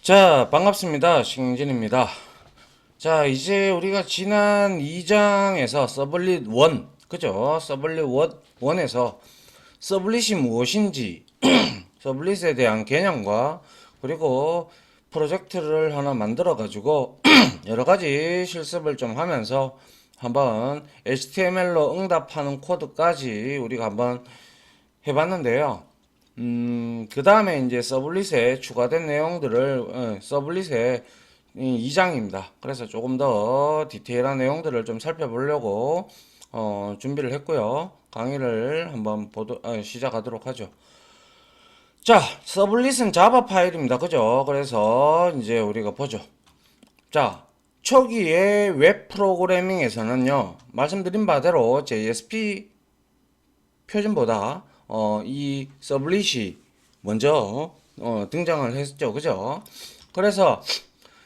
자, 반갑습니다. 신진입니다. 자, 이제 우리가 지난 2장에서 서블릿 1, 그죠? 서블릿 1에서 서블릿이 무엇인지, 서블릿에 대한 개념과 그리고 프로젝트를 하나 만들어 가지고 여러 가지 실습을 좀 하면서 한번 HTML로 응답하는 코드까지 우리가 한번 해봤는데요. 그 다음에 이제 서블릿에 추가된 내용들을, 서블릿의 2장입니다. 그래서 조금 더 디테일한 내용들을 좀 살펴보려고, 준비를 했고요. 강의를 한번 시작하도록 하죠. 자, 서블릿은 자바 파일입니다. 그죠? 그래서 이제 우리가 보죠. 자, 초기의 웹 프로그래밍에서는요, 말씀드린 바대로 JSP 표준보다 이 서블릿이 먼저 등장을 했죠. 그죠? 그래서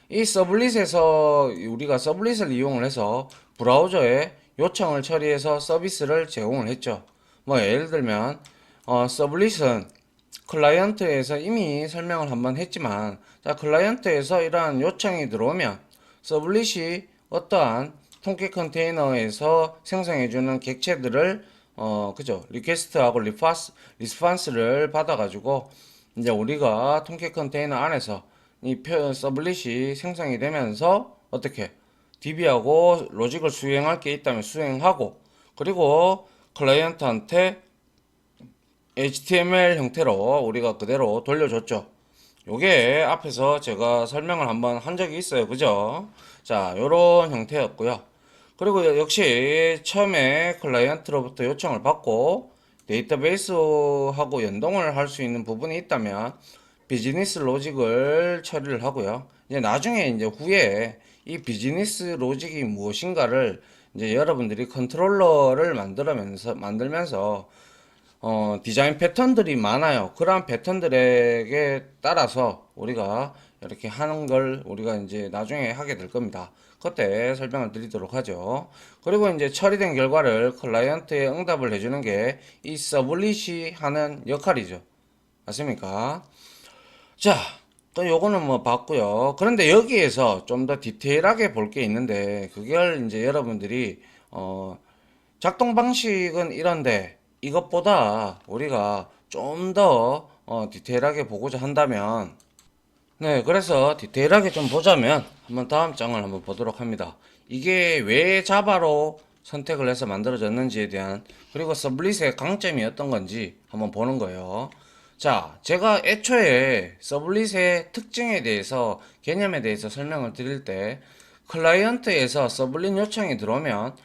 이 서블릿에서 우리가 서블릿을 이용을 해서 브라우저에 요청을 처리해서 서비스를 제공을 했죠. 뭐 예를 들면 서블릿은 클라이언트에서 이미 설명을 한번 했지만, 자, 클라이언트에서 이러한 요청이 들어오면 서블릿이 어떠한 통계 컨테이너에서 생성해주는 객체들을 그죠? 리퀘스트하고 리스판스를 받아가지고 이제 우리가 통계 컨테이너 안에서 이 서블릿이 생성이 되면서 어떻게 DB하고 로직을 수행할 게 있다면 수행하고, 그리고 클라이언트한테 HTML 형태로 우리가 그대로 돌려줬죠. 요게 앞에서 제가 설명을 한번 한 적이 있어요. 그죠? 자, 요런 형태였고요. 그리고 역시 처음에 클라이언트로부터 요청을 받고 데이터베이스하고 연동을 할 수 있는 부분이 있다면 비즈니스 로직을 처리를 하고요. 이제 나중에 이제 후에 이 비즈니스 로직이 무엇인가를 이제 여러분들이 컨트롤러를 만들면서 디자인 패턴들이 많아요. 그러한 패턴들에게 따라서 우리가 이렇게 하는 걸 우리가 이제 나중에 하게 될 겁니다. 그때 설명을 드리도록 하죠. 그리고 이제 처리된 결과를 클라이언트에 응답을 해주는 게 이 서블릿이 하는 역할이죠. 맞습니까? 자, 또 요거는 뭐 봤고요. 그런데 여기에서 좀 더 디테일하게 볼 게 있는데, 그걸 이제 여러분들이 작동 방식은 이런데 이것보다 우리가 좀 더 디테일하게 보고자 한다면, 네, 그래서 디테일하게 좀 보자면 한번 다음 장을 한번 보도록 합니다. 이게 왜 자바로 선택을 해서 만들어졌는지에 대한, 그리고 서블릿의 강점이 어떤 건지 한번 보는 거예요. 자, 제가 애초에 서블릿의 특징에 대해서, 개념에 대해서 설명을 드릴 때, 클라이언트에서 서블릿 요청이 들어오면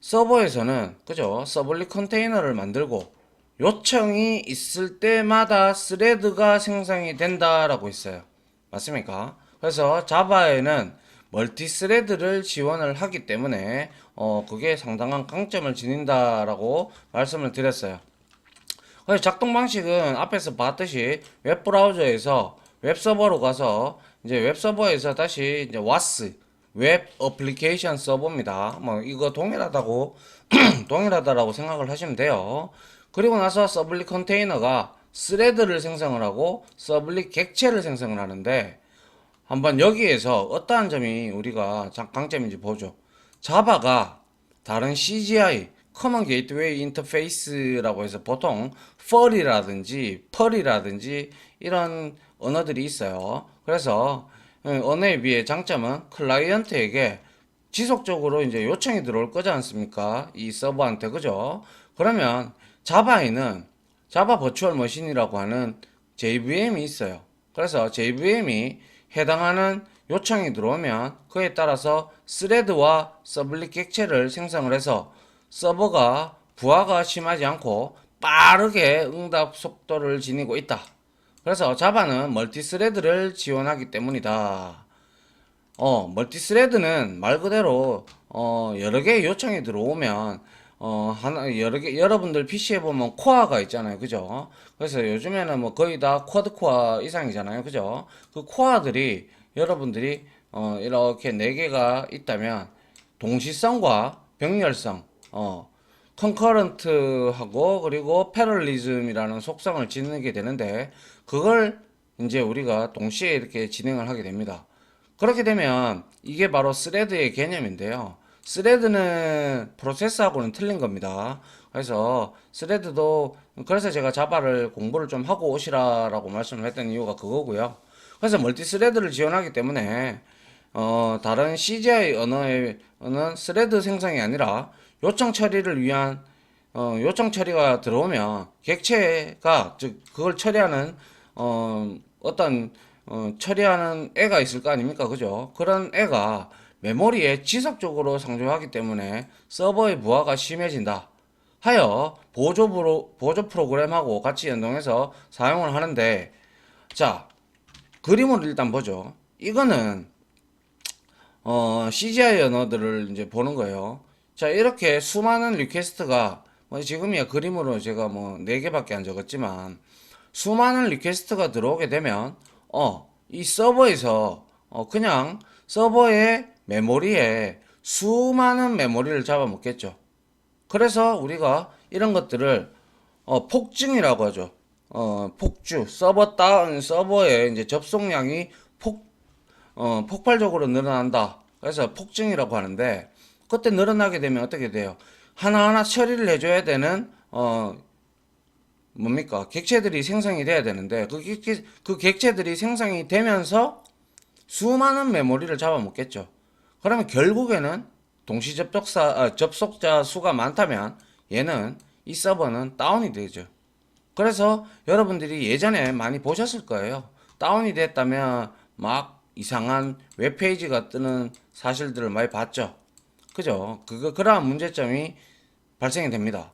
서버에서는, 그죠? 서블릿 컨테이너를 만들고 요청이 있을 때마다 스레드가 생성이 된다라고 있어요. 맞습니까? 그래서 자바에는 멀티 스레드를 지원을 하기 때문에 그게 상당한 강점을 지닌다라고 말씀을 드렸어요. 그래서 작동 방식은 앞에서 봤듯이 웹 브라우저에서 웹 서버로 가서 이제 웹 서버에서 다시 이제 WAS 웹 어플리케이션 서버입니다. 뭐 이거 동일하다고 동일하다라고 생각을 하시면 돼요. 그리고 나서 서블릿 컨테이너가 스레드를 생성을 하고 서블릿 객체를 생성을 하는데, 한번 여기에서 어떠한 점이 우리가 강점인지 보죠. 자바가 다른 CGI, 커먼 게이트웨이 인터페이스라고 해서 보통 펄이라든지 펄이라든지 이런 언어들이 있어요. 그래서 언어에 비해 장점은 클라이언트에게 지속적으로 이제 요청이 들어올 거지 않습니까? 이 서버한테, 그죠? 그러면 자바에는 자바 버추얼 머신이라고 하는 JVM이 있어요. 그래서 JVM이 해당하는 요청이 들어오면 그에 따라서 스레드와 서블릿 객체를 생성을 해서 서버가 부하가 심하지 않고 빠르게 응답 속도를 지니고 있다. 그래서 자바는 멀티스레드를 지원하기 때문이다. 멀티스레드는 말 그대로 여러 개의 요청이 들어오면 하나 여러 개 여러분들 PC에 보면 코어가 있잖아요. 그죠? 그래서 요즘에는 뭐 거의 다 쿼드 코어 이상이잖아요. 그죠? 그 코어들이 여러분들이 이렇게 네 개가 있다면 동시성과 병렬성, 컨커런트하고 그리고 패럴리즘이라는 속성을 지니게 되는데, 그걸 이제 우리가 동시에 이렇게 진행을 하게 됩니다. 그렇게 되면 이게 바로 스레드의 개념인데요. 스레드는 프로세스하고는 틀린 겁니다. 그래서 스레드도 그래서 제가 자바를 공부를 좀 하고 오시라라고 말씀을 했던 이유가 그거고요. 그래서 멀티 스레드를 지원하기 때문에 다른 CGI 언어는 스레드 생성이 아니라 요청 처리를 위한 요청 처리가 들어오면 객체가 즉 그걸 처리하는 어떤 처리하는 애가 있을 거 아닙니까? 그죠? 그런 애가 메모리에 지속적으로 상조하기 때문에 서버의 부하가 심해진다 하여 보조 프로그램하고 같이 연동해서 사용을 하는데, 자, 그림을 일단 보죠. 이거는 CGI 언어들을 이제 보는 거예요. 자, 이렇게 수많은 리퀘스트가 뭐 지금이야 그림으로 제가 뭐 4개밖에 안 적었지만 수많은 리퀘스트가 들어오게 되면 이 서버에서 그냥 서버의 메모리에 수많은 메모리를 잡아먹겠죠. 그래서 우리가 이런 것들을 폭증이라고 하죠. 폭주, 서버에 이제 접속량이 폭발적으로 늘어난다. 그래서 폭증이라고 하는데, 그때 늘어나게 되면 어떻게 돼요? 하나하나 처리를 해줘야 되는, 뭡니까? 객체들이 생성이 돼야 되는데, 그 객체들이 생성이 되면서 수많은 메모리를 잡아먹겠죠. 그러면 결국에는 접속자 수가 많다면 얘는, 이 서버는 다운이 되죠. 그래서 여러분들이 예전에 많이 보셨을 거예요. 다운이 됐다면 막 이상한 웹페이지가 뜨는 사실들을 많이 봤죠. 그죠? 그러한 문제점이 발생이 됩니다.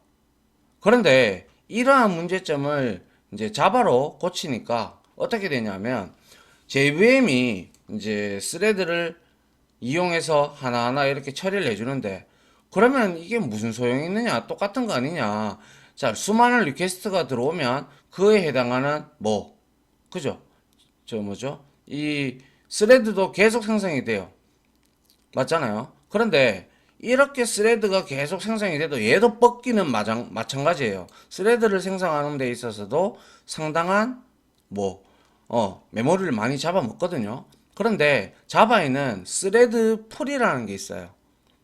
그런데 이러한 문제점을 이제 자바로 고치니까 어떻게 되냐면 JVM이 이제 스레드를 이용해서 하나하나 이렇게 처리를 해주는데, 그러면 이게 무슨 소용이 있느냐? 똑같은 거 아니냐? 자, 수많은 리퀘스트가 들어오면 그에 해당하는 그죠? 저 뭐죠? 이 스레드도 계속 생성이 돼요. 맞잖아요. 그런데 이렇게 스레드가 계속 생성이 돼도 얘도 뻗기는 마찬가지예요. 스레드를 생성하는 데 있어서도 상당한 메모리를 많이 잡아먹거든요. 그런데 자바에는 스레드 풀이라는 게 있어요.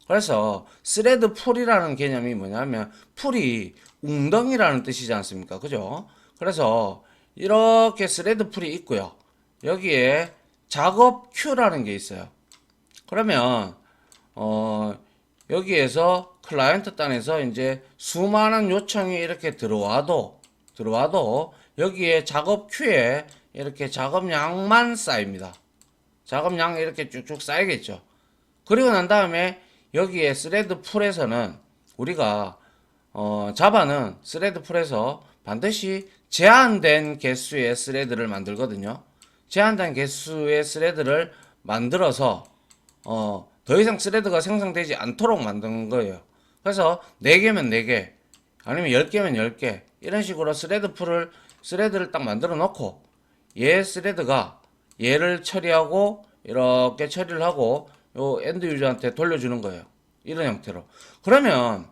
그래서 스레드 풀이라는 개념이 뭐냐면 풀이 웅덩이라는 뜻이지 않습니까? 그죠? 그래서 이렇게 스레드 풀이 있고요. 여기에 작업 큐라는 게 있어요. 그러면 여기에서 클라이언트 단에서 이제 수많은 요청이 이렇게 들어와도 여기에 작업 큐에 이렇게 작업량만 쌓입니다. 작업량이 이렇게 쭉쭉 쌓이겠죠. 그리고 난 다음에 여기에 스레드 풀에서는 우리가 자바는 스레드 풀에서 반드시 제한된 개수의 스레드를 만들거든요. 제한된 개수의 스레드를 만들어서 더 이상 스레드가 생성되지 않도록 만든 거예요. 그래서 4개면 4개, 아니면 10개면 10개, 이런 식으로 스레드를 딱 만들어 놓고 스레드가 얘를 처리하고 이렇게 처리를 하고 요 엔드 유저한테 돌려주는 거예요. 이런 형태로. 그러면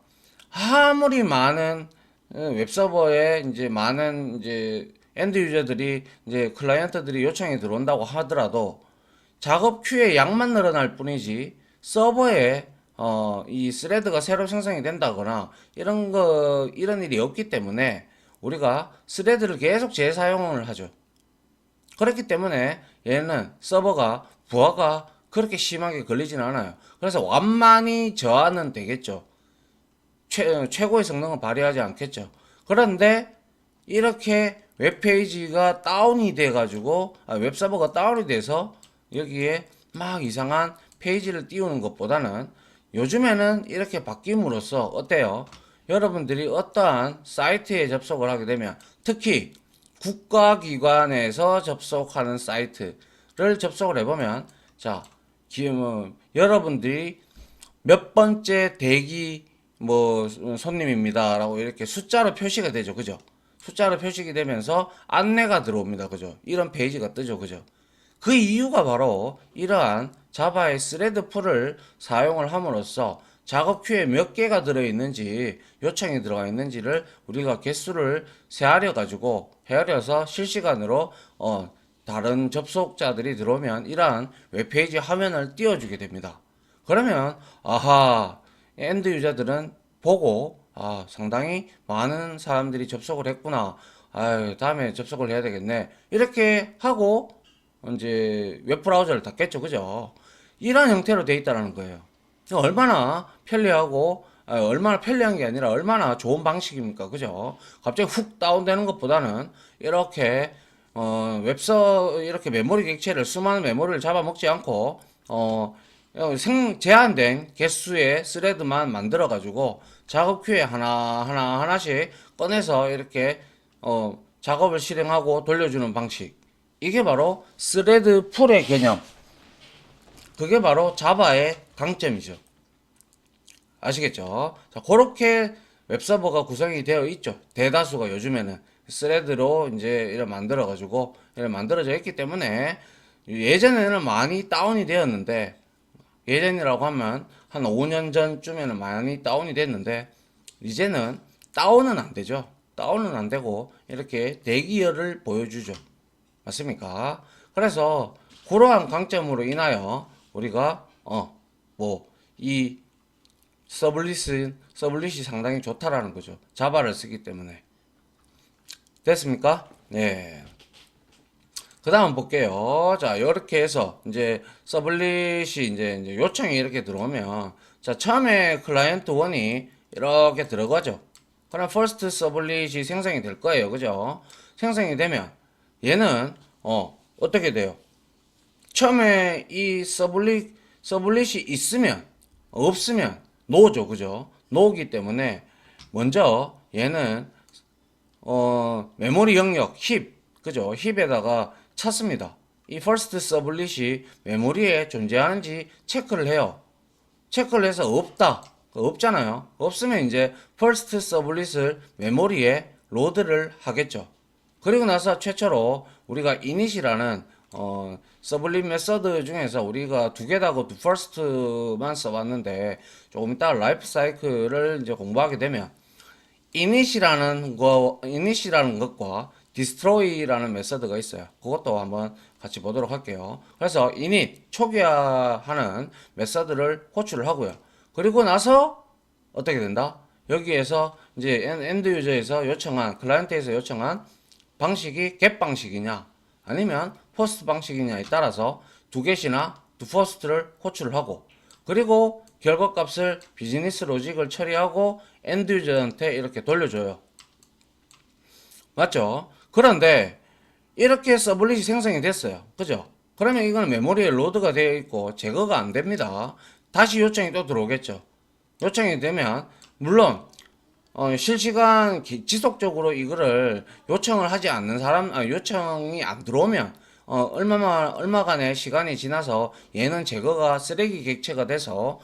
아무리 많은 웹서버에 이제 많은 이제 엔드 유저들이 이제 클라이언트들이 요청이 들어온다고 하더라도 작업 큐의 양만 늘어날 뿐이지 서버에 이 스레드가 새로 생성이 된다거나 이런 일이 없기 때문에 우리가 스레드를 계속 재사용을 하죠. 그렇기 때문에 얘는 서버가 부하가 그렇게 심하게 걸리진 않아요. 그래서 완만히 저하는 되겠죠. 최고의 성능을 발휘하지 않겠죠. 그런데 이렇게 웹페이지가 다운이 돼가지고 웹서버가 다운이 돼서 여기에 막 이상한 페이지를 띄우는 것보다는 요즘에는 이렇게 바뀜으로써 어때요? 여러분들이 어떠한 사이트에 접속을 하게 되면 특히 국가기관에서 접속하는 사이트를 접속을 해보면 자, 여러분들이 몇 번째 대기 손님입니다 라고 이렇게 숫자로 표시가 되죠. 그죠? 숫자로 표시가 되면서 안내가 들어옵니다. 그죠? 이런 페이지가 뜨죠. 그죠? 그 이유가 바로 이러한 자바의 스레드 풀을 사용을 함으로써 작업 큐에 몇 개가 들어있는지 요청이 들어가 있는지를 우리가 개수를 헤아려서 실시간으로 다른 접속자들이 들어오면 이러한 웹페이지 화면을 띄워주게 됩니다. 그러면 아하, 엔드 유저들은 보고 상당히 많은 사람들이 접속을 했구나. 다음에 접속을 해야 되겠네. 이렇게 하고 이제 웹브라우저를 닫겠죠. 그죠? 이런 형태로 돼 있다는 거예요. 얼마나 편리하고 얼마나 편리한 게 아니라 얼마나 좋은 방식입니까? 그죠? 갑자기 훅 다운되는 것보다는 이렇게 이렇게 메모리 객체를 수많은 메모리를 잡아먹지 않고 제한된 개수의 스레드만 만들어 가지고 작업 큐에 하나씩 꺼내서 이렇게 작업을 실행하고 돌려주는 방식. 이게 바로 스레드 풀의 개념. 그게 바로 자바의 강점이죠. 아시겠죠? 자, 그렇게 웹서버가 구성이 되어 있죠. 대다수가 요즘에는 스레드로 이제 이렇게 만들어가지고 이렇게 만들어져 있기 때문에 예전에는 많이 다운이 되었는데 예전이라고 하면 한 5년 전쯤에는 많이 다운이 됐는데 이제는 다운은 안 되죠. 다운은 안 되고 이렇게 대기열을 보여주죠. 맞습니까? 그래서 그러한 강점으로 인하여 우리가 이 서블릿이 상당히 좋다라는 거죠. 자바를 쓰기 때문에. 됐습니까? 네. 그 다음 볼게요. 자, 이렇게 해서 이제 서블릿이 이제 요청이 이렇게 들어오면 자, 처음에 클라이언트 1이 이렇게 들어가죠. 그럼 퍼스트 서블릿이 생성이 될 거예요. 그죠? 생성이 되면 얘는 어떻게 돼요? 처음에 이 서블릿이 있으면 없으면 노죠. 그죠? 노기 때문에 먼저 얘는 메모리 영역 힙 그죠? 힙에다가 찾습니다. 이 first 서블릿이 메모리에 존재하는지 체크를 해요. 체크를 해서 없다. 없잖아요. 없으면 이제 first 서블릿을 메모리에 로드를 하겠죠. 그리고 나서 최초로 우리가 init이라는 서블릿 메서드 중에서 우리가 두 개다고 두 first만 써봤는데 조금 이따 라이프 사이클을 이제 공부하게 되면 init이라는 것과 destroy라는 메서드가 있어요. 그것도 한번 같이 보도록 할게요. 그래서 init 초기화하는 메서드를 호출을 하고요. 그리고 나서 어떻게 된다? 여기에서 이제 엔드 유저에서 요청한 클라이언트에서 요청한 방식이 get 방식이냐 아니면 포스트 방식이냐에 따라서 두 get이나 두 post를 호출을 하고 그리고 결과값을 비즈니스 로직을 처리하고 엔드 유저한테 이렇게 돌려줘요. 맞죠? 그런데 이렇게 서블릿이 생성이 됐어요. 그죠? 그러면 이거는 메모리에 로드가 되어 있고 제거가 안 됩니다. 다시 요청이 또 들어오겠죠. 요청이 되면 물론 실시간 지속적으로 이거를 요청을 하지 않는 사람, 요청이 안 들어오면 얼마간의 시간이 지나서 얘는 제거가 쓰레기 객체가 돼서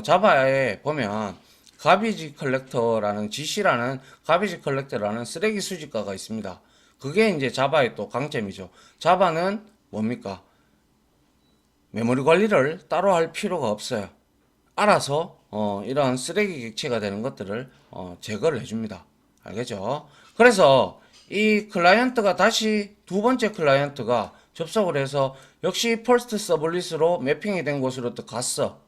자바에 보면 가비지 컬렉터라는 GC라는 가비지 컬렉터라는 쓰레기 수집가가 있습니다. 그게 이제 자바의 또 강점이죠. 자바는 뭡니까? 메모리 관리를 따로 할 필요가 없어요. 알아서 이런 쓰레기 객체가 되는 것들을 제거를 해줍니다. 알겠죠? 그래서 이 클라이언트가 다시 두 번째 클라이언트가 접속을 해서 역시 퍼스트 서블릿으로 매핑이 된 곳으로 또 갔어.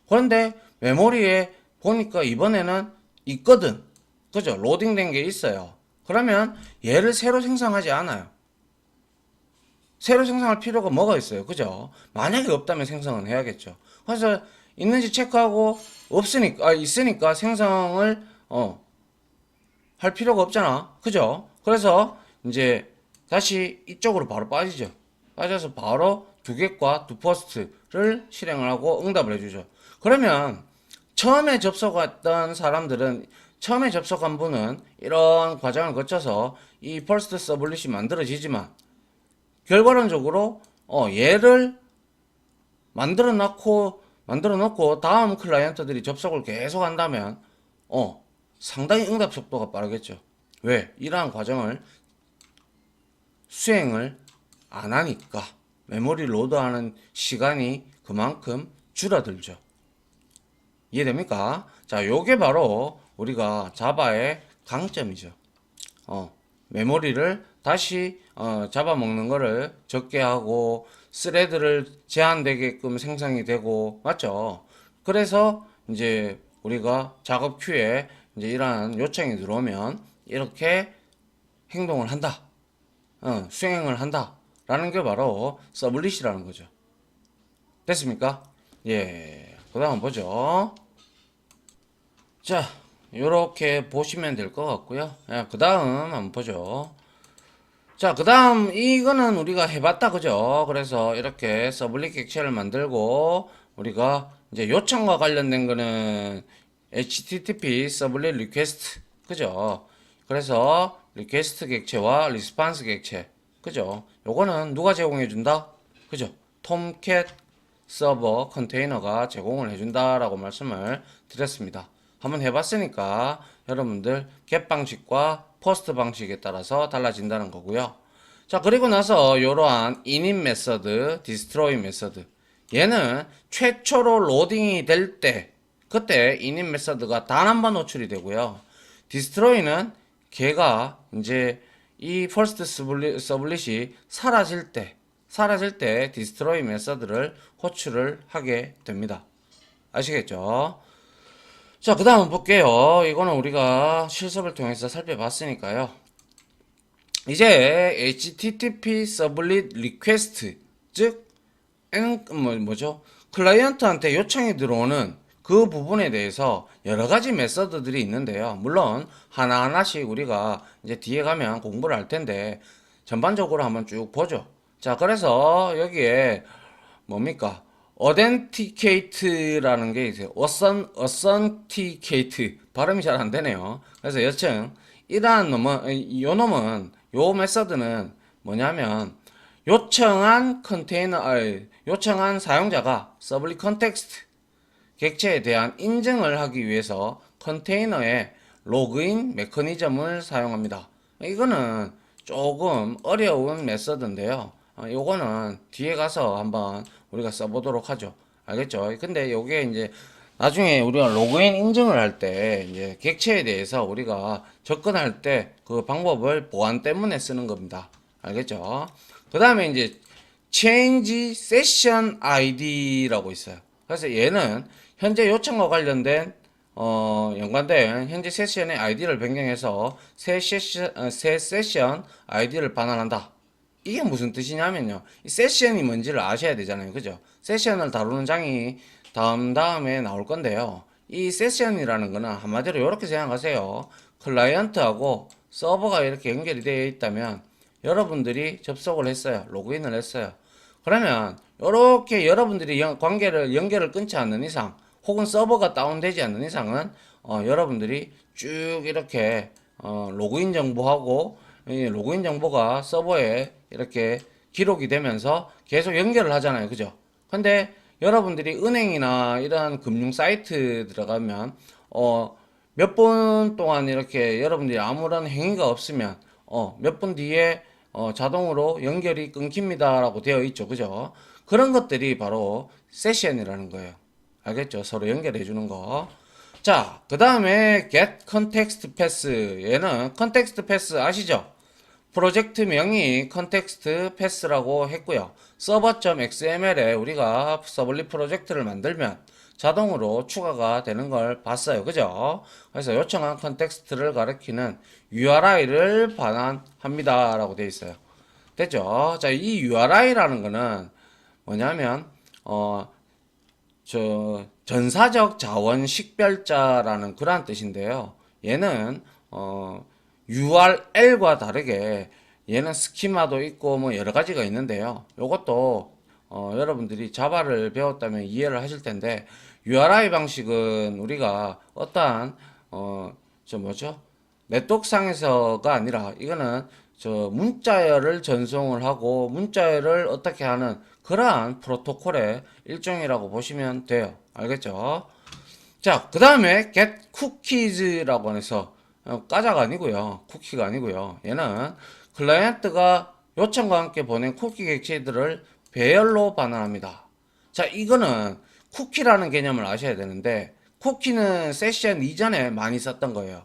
그런데 메모리에 보니까 이번에는 있거든. 그죠? 로딩된 게 있어요. 그러면 얘를 새로 생성하지 않아요. 새로 생성할 필요가 뭐가 있어요. 그죠? 만약에 없다면 생성은 해야겠죠. 그래서 있는지 체크하고 있으니까 생성을 할 필요가 없잖아. 그죠? 그래서 이제 다시 이쪽으로 바로 빠지죠. 빠져서 바로 두 get과 두 post를 실행을 하고 응답을 해주죠. 그러면 처음에 접속했던 사람들은 처음에 접속한 분은 이런 과정을 거쳐서 이 first 서블릿이 만들어지지만 결과론적으로 얘를 만들어 놓고 다음 클라이언트들이 접속을 계속 한다면 상당히 응답 속도가 빠르겠죠. 왜? 이러한 과정을 수행을 안 하니까 메모리 로드하는 시간이 그만큼 줄어들죠. 이해됩니까? 자, 요게 바로 우리가 자바의 강점이죠. 메모리를 다시 잡아먹는 거를 적게 하고 스레드를 제한되게끔 생성이 되고 맞죠? 그래서 이제 우리가 작업 큐에 이제 이러한 요청이 들어오면 이렇게 행동을 한다. 수행을 한다. 라는 게 바로 서블릿이라는 거죠. 됐습니까? 예. 그 다음 보죠. 자, 요렇게 보시면 될 것 같고요. 예, 그 다음 한번 보죠. 자, 그 다음 이거는 우리가 해봤다 그죠? 그래서 이렇게 서블릿 객체를 만들고 우리가 이제 요청과 관련된 거는 HTTP 서블릿 리퀘스트 그죠? 그래서 리퀘스트 객체와 리스판스 객체 그죠? 요거는 누가 제공해 준다? 그죠? 톰캣 서버 컨테이너가 제공을 해준다라고 말씀을 드렸습니다. 한번 해봤으니까 여러분들 get 방식과 post 방식에 따라서 달라진다는 거고요. 자, 그리고 나서 이러한 init 메서드, destroy 메서드 얘는 최초로 로딩이 될 때 그때 init 메서드가 단 한 번 호출이 되고요. destroy는 걔가 이제 이 first 서블릿이 사라질 때 destroy 메서드를 호출을 하게 됩니다. 아시겠죠? 자, 그 다음 볼게요. 이거는 우리가 실습을 통해서 살펴봤으니까요. 이제 HTTP 서블릿 리퀘스트, 즉, 뭐죠? 클라이언트한테 요청이 들어오는 그 부분에 대해서 여러 가지 메서드들이 있는데요. 물론 하나하나씩 우리가 이제 뒤에 가면 공부를 할 텐데 전반적으로 한번 쭉 보죠. 자, 그래서 여기에 뭡니까? authenticate라는 게 있어요. authenticate 발음이 잘 안 되네요. 그래서 여튼 이러한 놈은 요 메서드는 뭐냐면 요청한 사용자가 서블릿 컨텍스트 객체에 대한 인증을 하기 위해서 컨테이너의 로그인 메커니즘을 사용합니다. 이거는 조금 어려운 메서드인데요. 요거는 뒤에 가서 한번 우리가 써보도록 하죠. 알겠죠? 근데 요게 이제 나중에 우리가 로그인 인증을 할 때 이제 객체에 대해서 우리가 접근할 때 그 방법을 보안 때문에 쓰는 겁니다. 알겠죠? 그 다음에 이제 change session ID라고 있어요. 그래서 얘는 현재 요청과 관련된 연관된 현재 세션의 아이디를 변경해서 새 세션 아이디를 반환한다. 이게 무슨 뜻이냐면요. 이 세션이 뭔지를 아셔야 되잖아요. 그죠? 세션을 다루는 장이 다음에 나올 건데요. 이 세션이라는 거는 한마디로 이렇게 생각하세요. 클라이언트하고 서버가 이렇게 연결이 되어 있다면 여러분들이 접속을 했어요. 로그인을 했어요. 그러면 이렇게 여러분들이 연결을 끊지 않는 이상 혹은 서버가 다운되지 않는 이상은 여러분들이 쭉 이렇게 로그인 정보하고 이 로그인 정보가 서버에 이렇게 기록이 되면서 계속 연결을 하잖아요. 그죠? 근데 여러분들이 은행이나 이런 금융 사이트 들어가면 몇 분 동안 이렇게 여러분들이 아무런 행위가 없으면 몇 분 뒤에 자동으로 연결이 끊깁니다라고 되어 있죠. 그죠? 그런 것들이 바로 세션이라는 거예요. 알겠죠? 서로 연결해 주는 거. 자, 그 다음에 get context pass. 얘는 context pass 아시죠? 프로젝트명이 컨텍스트 패스라고 했고요. server.xml에 우리가 서블릿 프로젝트를 만들면 자동으로 추가가 되는 걸 봤어요. 그죠? 그래서 요청한 컨텍스트를 가리키는 URI를 반환합니다. 라고 되어 있어요. 됐죠? 자, 이 URI라는 거는 뭐냐면, 전사적 자원 식별자라는 그러한 뜻인데요. 얘는, URL과 다르게 얘는 스키마도 있고 뭐 여러 가지가 있는데요. 요것도 여러분들이 자바를 배웠다면 이해를 하실 텐데 URI 방식은 우리가 어떠한 뭐죠? 네트워크상에서가 아니라 이거는 문자열을 전송을 하고 문자열을 어떻게 하는 그러한 프로토콜의 일종이라고 보시면 돼요. 알겠죠? 자, 그 다음에 get cookies라고 해서 까자가 아니고요. 쿠키가 아니고요. 얘는 클라이언트가 요청과 함께 보낸 쿠키 객체들을 배열로 반환합니다. 자, 이거는 쿠키라는 개념을 아셔야 되는데 쿠키는 세션 이전에 많이 썼던 거예요.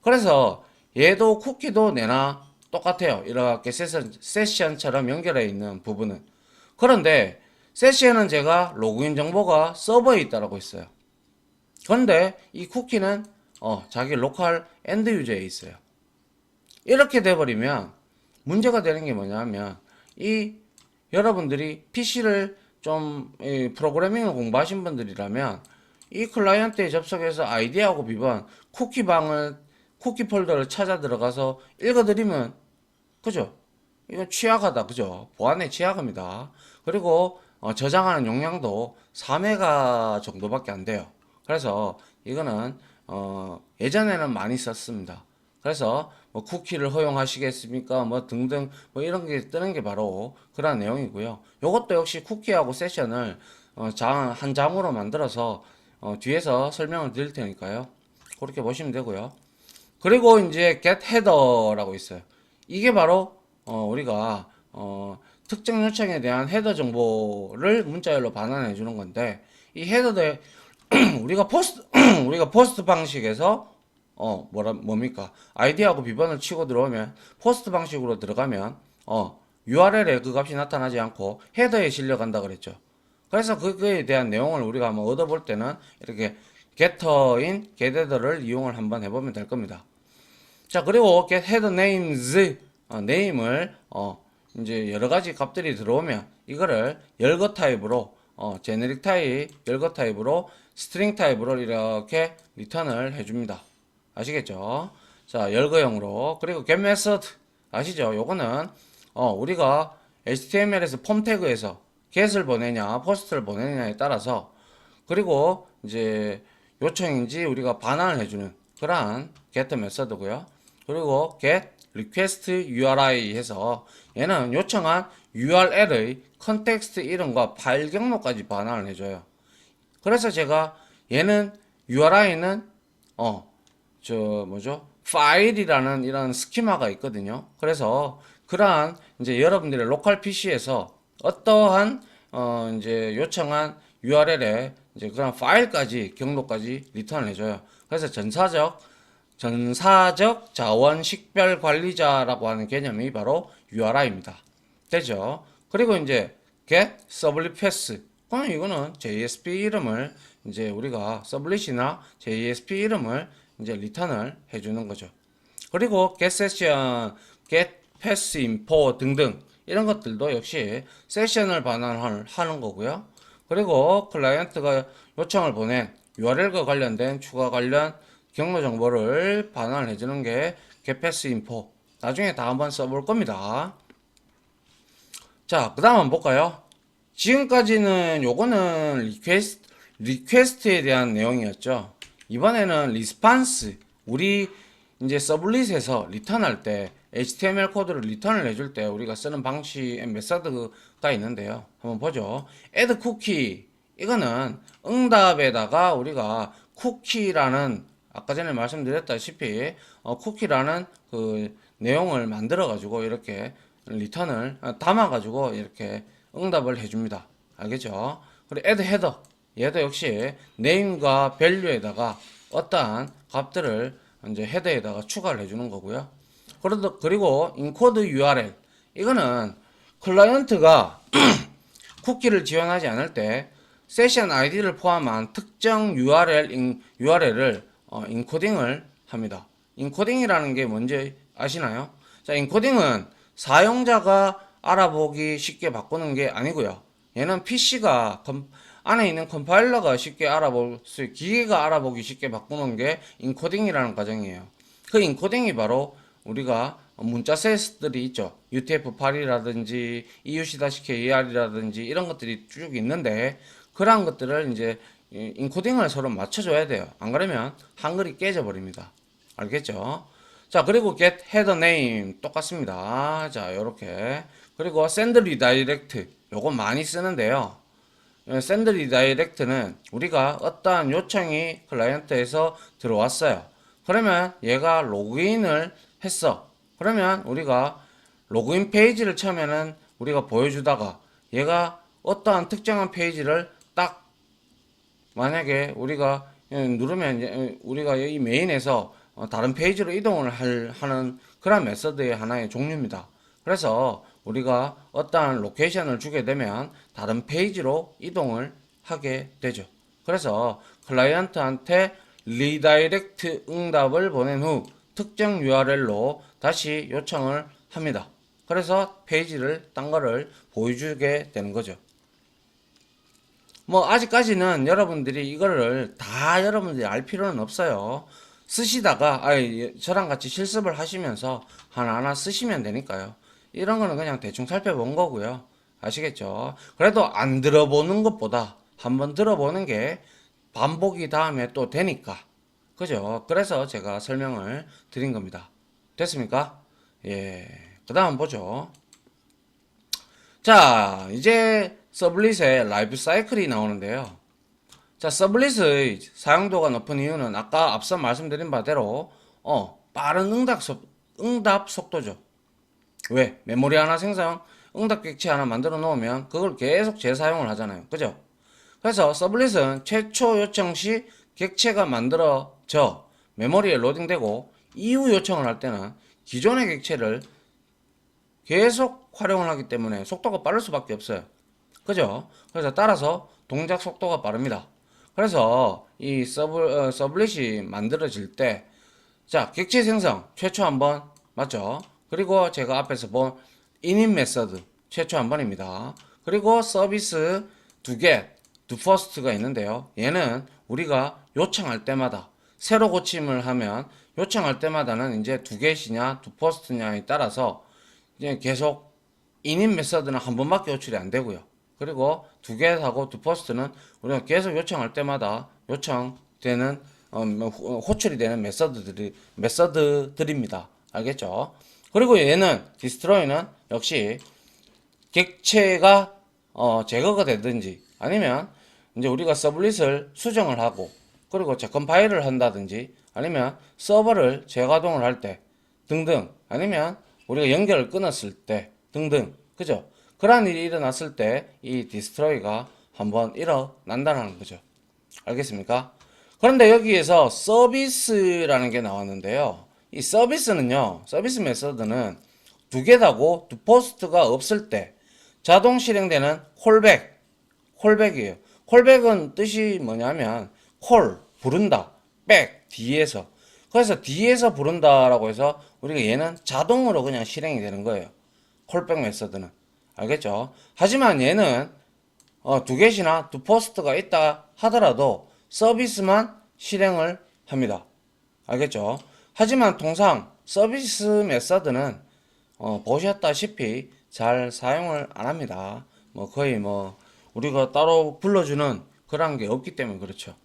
그래서 얘도 쿠키도 내나 똑같아요. 이렇게 세션처럼 연결해 있는 부분은. 그런데 세션은 제가 로그인 정보가 서버에 있다라고 했어요. 그런데 이 쿠키는 자기 로컬 엔드 유저에 있어요. 이렇게 돼버리면 문제가 되는 게 뭐냐면 이 여러분들이 PC를 좀 프로그래밍을 공부하신 분들이라면 이 클라이언트에 접속해서 아이디하고 비번 쿠키 폴더를 찾아 들어가서 읽어드리면 그죠? 이건 취약하다 그죠? 보안에 취약합니다. 그리고 저장하는 용량도 4메가 정도밖에 안 돼요. 그래서 이거는 예전에는 많이 썼습니다. 그래서 뭐 쿠키를 허용하시겠습니까? 뭐 등등 뭐 이런 게 뜨는 게 바로 그런 내용이고요. 이것도 역시 쿠키하고 세션을 한 장으로 만들어서 뒤에서 설명을 드릴 테니까요. 그렇게 보시면 되고요. 그리고 이제 get header라고 있어요. 이게 바로 우리가 특정 요청에 대한 헤더 정보를 문자열로 반환해 주는 건데 이 헤더에 우리가 포스트 우리가 포스트 방식에서 뭡니까? 아이디하고 비번을 치고 들어오면 포스트 방식으로 들어가면 URL에 그 값이 나타나지 않고 헤더에 실려간다 그랬죠. 그래서 그거에 대한 내용을 우리가 한번 얻어볼 때는 이렇게 getter인 getHeader를 이용을 한번 해보면 될 겁니다. 자, 그리고 getHeader names name을 이제 여러 가지 값들이 들어오면 이거를 열거 타입으로 제네릭 타입, 열거 타입으로 스트링 타입으로 이렇게 리턴을 해줍니다. 아시겠죠? 자, 열거형으로. 그리고 get method 아시죠? 요거는 우리가 HTML에서 폼 태그에서 get을 보내냐, post를 보내냐에 따라서 그리고 이제 요청인지 우리가 반환을 해주는 그러한 get 메서드고요. 그리고 get request URI 해서 얘는 요청한 URL의 컨텍스트 이름과 파일 경로까지 반환을 해줘요. 그래서 제가 얘는 URI는 파일이라는 이런 스키마가 있거든요. 그래서 그러한 이제 여러분들의 로컬 PC에서 어떠한 이제 요청한 URL에 이제 그런 파일까지 경로까지 리턴을 해줘요. 그래서 전사적 자원 식별 관리자라고 하는 개념이 바로 URI입니다. 되죠? 그리고 이제 get sublet path. 그럼 이거는 JSP 이름을 이제 우리가 서블릿이나 JSP 이름을 이제 리턴을 해주는 거죠. 그리고 get session, get path info 등등 이런 것들도 역시 세션을 반환하는 거고요. 그리고 클라이언트가 요청을 보낸 URL과 관련된 추가 관련 경로 정보를 반환을 해주는 게 get path info. 나중에 다 한번 써볼 겁니다. 자, 그 다음 한번 볼까요? 지금까지는 요거는 리퀘스트에 대한 내용이었죠. 이번에는 리스판스, 우리 이제 서블릿에서 리턴할 때 HTML 코드를 리턴을 해줄 때 우리가 쓰는 방식 메서드가 있는데요. 한번 보죠. add cookie. 이거는 응답에다가 우리가 쿠키라는 아까 전에 말씀드렸다시피 쿠키라는 그 내용을 만들어 가지고 이렇게 리턴을 담아 가지고 이렇게 응답을 해줍니다. 알겠죠? 그리고 add header. 얘도 역시 name과 value에다가 어떠한 값들을 이제 헤더에다가 추가를 해주는 거고요. 그리고 encode URL. 이거는 클라이언트가 쿠키를 지원하지 않을 때 세션 아이디를 포함한 특정 URL을 인코딩을 합니다. 인코딩이라는 게 뭔지 아시나요? 자, 인코딩은 사용자가 알아보기 쉽게 바꾸는 게 아니고요. 얘는 PC가 안에 있는 컴파일러가 쉽게 기계가 알아보기 쉽게 바꾸는 게 인코딩이라는 과정이에요. 그 인코딩이 바로 우리가 문자 셋들이 있죠. UTF-8이라든지 EUC-KER이라든지 이런 것들이 쭉 있는데 그러한 것들을 이제 인코딩을 서로 맞춰줘야 돼요. 안 그러면 한글이 깨져버립니다. 알겠죠? 자, 그리고 get header name 똑같습니다. 자, 요렇게. 그리고 send redirect. 요거 많이 쓰는데요. send redirect는 우리가 어떠한 요청이 클라이언트에서 들어왔어요. 그러면 얘가 로그인을 했어. 그러면 우리가 로그인 페이지를 처음에는 우리가 보여주다가 얘가 어떠한 특정한 페이지를 딱 만약에 우리가 누르면 우리가 이 메인에서 다른 페이지로 이동을 하는 그런 메서드의 하나의 종류입니다. 그래서 우리가 어떠한 로케이션을 주게 되면 다른 페이지로 이동을 하게 되죠. 그래서 클라이언트한테 리다이렉트 응답을 보낸 후 특정 URL로 다시 요청을 합니다. 그래서 페이지를 딴 거를 보여주게 되는 거죠. 뭐 아직까지는 여러분들이 이거를 다 여러분들이 알 필요는 없어요. 쓰시다가 저랑 같이 실습을 하시면서 하나하나 쓰시면 되니까요. 이런 거는 그냥 대충 살펴본 거고요. 아시겠죠? 그래도 안 들어보는 것보다 한번 들어보는 게 반복이 다음에 또 되니까. 그죠? 그래서 제가 설명을 드린 겁니다. 됐습니까? 예. 그 다음 보죠. 자, 이제 서블릿의 라이프 사이클이 나오는데요. 자, 서블릿의 사용도가 높은 이유는 아까 앞서 말씀드린 바대로 빠른 응답 속도죠. 왜? 메모리 하나 생성, 응답 객체 하나 만들어 놓으면 그걸 계속 재사용을 하잖아요. 그죠? 그래서 서블릿은 최초 요청 시 객체가 만들어져 메모리에 로딩되고 이후 요청을 할 때는 기존의 객체를 계속 활용을 하기 때문에 속도가 빠를 수밖에 없어요. 그죠? 그래서 따라서 동작 속도가 빠릅니다. 그래서 이 서블릿이 만들어질 때, 자, 객체 생성 최초 한 번, 맞죠? 그리고 제가 앞에서 본 init 메서드 최초 한 번입니다. 그리고 서비스 to get, to first가 있는데요. 얘는 우리가 요청할 때마다 새로 고침을 하면 요청할 때마다는 이제 to get이냐 to first냐에 따라서 이제 계속 init 메서드는 한 번밖에 호출이 안 되고요. 그리고 to get하고 to first는 우리가 계속 요청할 때마다 요청되는 호출이 되는 메서드들입니다. 알겠죠? 그리고 얘는 destroy는 역시 객체가 제거가 되든지 아니면 이제 우리가 서블릿을 수정을 하고 그리고 재컴파일을 한다든지 아니면 서버를 재가동을 할 때 등등 아니면 우리가 연결을 끊었을 때 등등 그죠? 그러한 일이 일어났을 때 이 디스트로이가 한번 일어난다는 거죠. 알겠습니까? 그런데 여기에서 서비스라는 게 나왔는데요. 이 서비스는요, 서비스 메서드는 두 개다고 두 포스트가 없을 때 자동 실행되는 콜백이에요. 콜백은 뜻이 뭐냐면 콜, 부른다, 백, 뒤에서. 그래서 뒤에서 부른다라고 해서 우리가 얘는 자동으로 그냥 실행이 되는 거예요. 콜백 메서드는. 알겠죠? 하지만 얘는 두 개시나 두 포스트가 있다 하더라도 서비스만 실행을 합니다. 알겠죠? 하지만 통상 서비스 메서드는 보셨다시피 잘 사용을 안 합니다. 뭐 거의 뭐 우리가 따로 불러주는 그런 게 없기 때문에 그렇죠.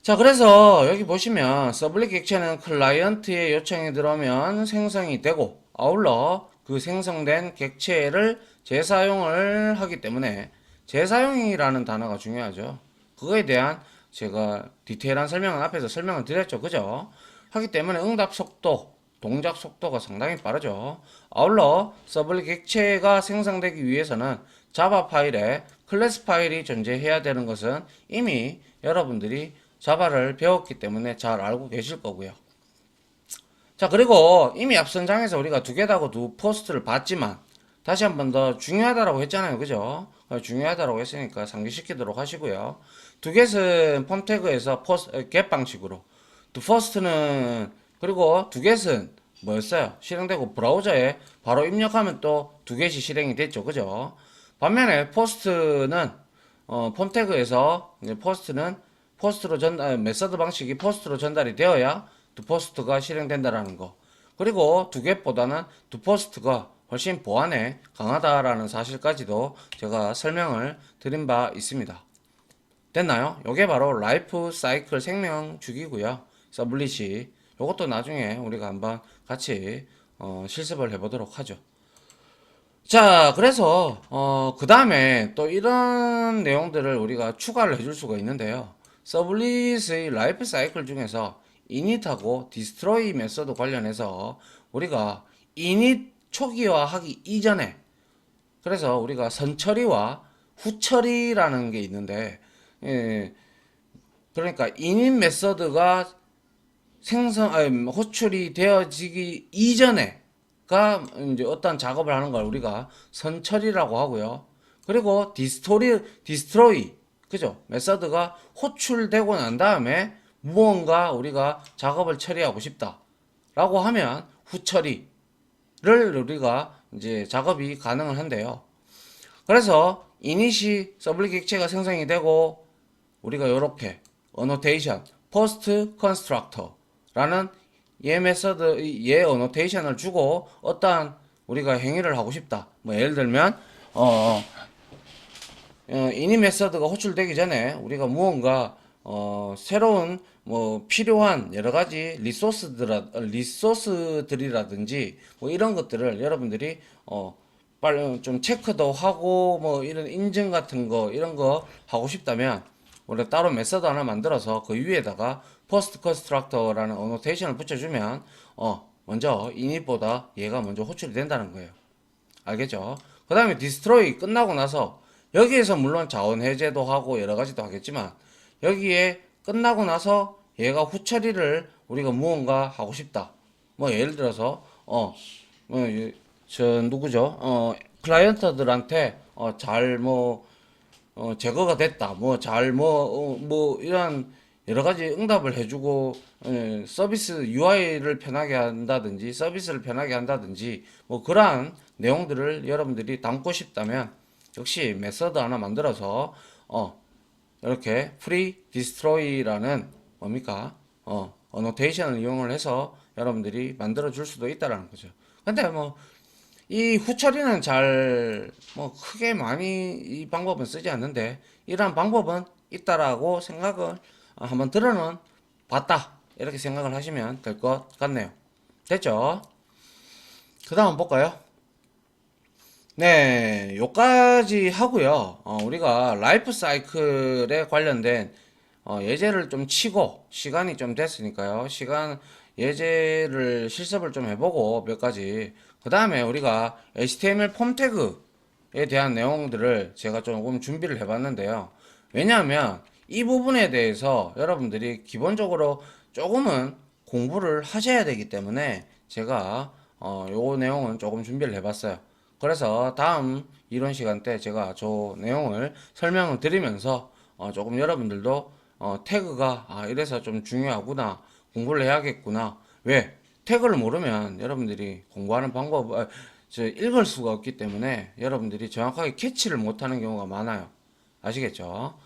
자, 그래서 여기 보시면 서블릿 객체는 클라이언트의 요청이 들어오면 생성이 되고 아울러 그 생성된 객체를 재사용을 하기 때문에 재사용이라는 단어가 중요하죠. 그거에 대한 제가 디테일한 설명은 앞에서 설명을 드렸죠. 그죠? 하기 때문에 응답 속도, 동작 속도가 상당히 빠르죠. 아울러 서블릿 객체가 생성되기 위해서는 자바 파일에 클래스 파일이 존재해야 되는 것은 이미 여러분들이 자바를 배웠기 때문에 잘 알고 계실 거고요. 자, 그리고 이미 앞선 장에서 우리가 두 개다고 두 포스트를 봤지만 다시 한 번 더 중요하다라고 했잖아요. 그죠? 중요하다라고 했으니까 상기시키도록 하시고요. 두 get은 폼 태그에서 get 방식으로 두 first는 그리고 두 get은 뭐였어요? 실행되고 브라우저에 바로 입력하면 또 두 get이 실행이 됐죠. 그죠? 반면에 post는 폼 태그에서 포스트로 메서드 방식이 포스트로 전달이 되어야 두 포스트가 실행된다라는 거. 그리고 두 get보다는 두 포스트가 훨씬 보안에 강하다라는 사실까지도 제가 설명을 드린 바 있습니다. 됐나요? 요게 바로 라이프 사이클 생명 주기고요. 서블릿이 요것도 나중에 우리가 한번 같이 실습을 해보도록 하죠. 자, 그래서 그 다음에 또 이런 내용들을 우리가 추가를 해줄 수가 있는데요. 서블릿의 라이프 사이클 중에서 init하고 destroy 메서드 관련해서 우리가 init 초기화하기 이전에 그래서 우리가 선처리와 후처리라는 게 있는데 그러니까 init 메서드가 호출이 되어지기 이전에가 이제 어떤 작업을 하는 걸 우리가 선처리라고 하고요. 그리고 디스트로이, 그죠? 메서드가 호출되고 난 다음에 무언가 우리가 작업을 처리하고 싶다라고 하면 후처리를 우리가 이제 작업이 가능을 한대요. 그래서 이닛이 서블릿 객체가 생성이 되고 우리가 이렇게 어노테이션, 포스트 컨스트럭터라는 얘 메서드, 얘 어노테이션을 주고 어떠한 우리가 행위를 하고 싶다. 뭐 예를 들면 이닛 메서드가 호출되기 전에 우리가 무언가 새로운 뭐 필요한 여러 가지 리소스들이라든지 뭐 이런 것들을 여러분들이 빨리 좀 체크도 하고 뭐 이런 인증 같은 거 이런 거 하고 싶다면 우리가 따로 메서드 하나 만들어서 그 위에다가 포스트 컨스트럭터라는 어노테이션을 붙여주면 먼저 init보다 얘가 먼저 호출이 된다는 거예요. 알겠죠? 그 다음에 디스트로이 끝나고 나서 여기에서 물론 자원 해제도 하고 여러 가지도 하겠지만 여기에 끝나고 나서 얘가 후처리를 우리가 무언가 하고 싶다. 뭐 예를 들어서 저 누구죠? 클라이언트들한테 잘 제거가 됐다. 뭐 잘 뭐 이런 여러 가지 응답을 해주고 서비스 UI를 편하게 한다든지 서비스를 편하게 한다든지 뭐 그러한 내용들을 여러분들이 담고 싶다면 역시 메서드 하나 만들어서 이렇게 free destroy라는 뭡니까 어노테이션을 이용을 해서 여러분들이 만들어 줄 수도 있다라는 거죠. 근데 뭐 이 후처리는 잘 뭐 크게 많이 이 방법은 쓰지 않는데 이러한 방법은 있다라고 생각을 한번 들어는 봤다 이렇게 생각을 하시면 될 것 같네요. 됐죠? 그 다음 볼까요? 네, 요까지 하고요. 우리가 라이프 사이클에 관련된 예제를 좀 치고 시간이 좀 됐으니까요. 예제를 실습을 좀 해보고 몇 가지. 그 다음에 우리가 HTML 폼 태그에 대한 내용들을 제가 조금 준비를 해봤는데요. 왜냐하면 이 부분에 대해서 여러분들이 기본적으로 조금은 공부를 하셔야 되기 때문에 제가 요 내용은 조금 준비를 해봤어요. 그래서 다음 이론 시간 때 제가 저 내용을 설명을 드리면서 조금 여러분들도 태그가 이래서 좀 중요하구나 공부를 해야겠구나 왜 태그를 모르면 여러분들이 공부하는 방법 읽을 수가 없기 때문에 여러분들이 정확하게 캐치를 못하는 경우가 많아요. 아시겠죠?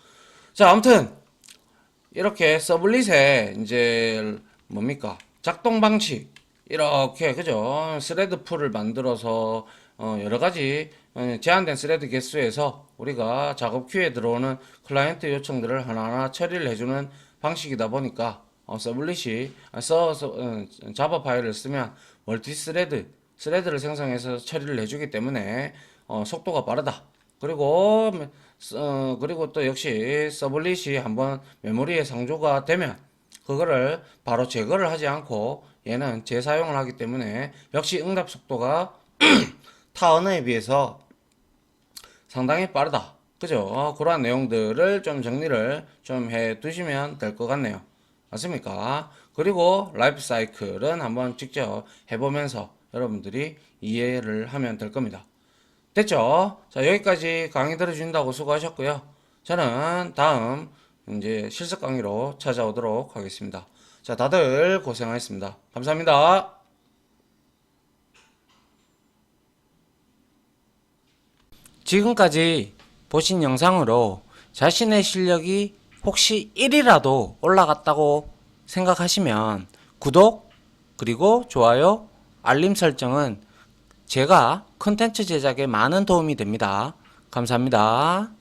자, 아무튼 이렇게 서블릿의 이제 뭡니까 작동 방식 이렇게 그죠 스레드 풀을 만들어서 여러 가지 제한된 스레드 개수에서 우리가 작업 큐에 들어오는 클라이언트 요청들을 하나하나 처리를 해주는 방식이다 보니까 서블릿이 자바 파일을 쓰면 멀티 스레드를 생성해서 처리를 해주기 때문에 속도가 빠르다. 그리고 또 역시 서블릿이 한번 메모리에 상조가 되면 그거를 바로 제거를 하지 않고 얘는 재사용을 하기 때문에 역시 응답 속도가 타 언어에 비해서 상당히 빠르다. 그죠? 그러한 내용들을 좀 정리를 좀 해 두시면 될 것 같네요. 맞습니까? 그리고 라이프 사이클은 한번 직접 해보면서 여러분들이 이해를 하면 될 겁니다. 됐죠? 자, 여기까지 강의 들어주신다고 수고하셨고요. 저는 다음 이제 실습 강의로 찾아오도록 하겠습니다. 자, 다들 고생하셨습니다. 감사합니다. 지금까지 보신 영상으로 자신의 실력이 혹시 1이라도 올라갔다고 생각하시면 구독, 그리고 좋아요, 알림 설정은 제가 컨텐츠 제작에 많은 도움이 됩니다. 감사합니다.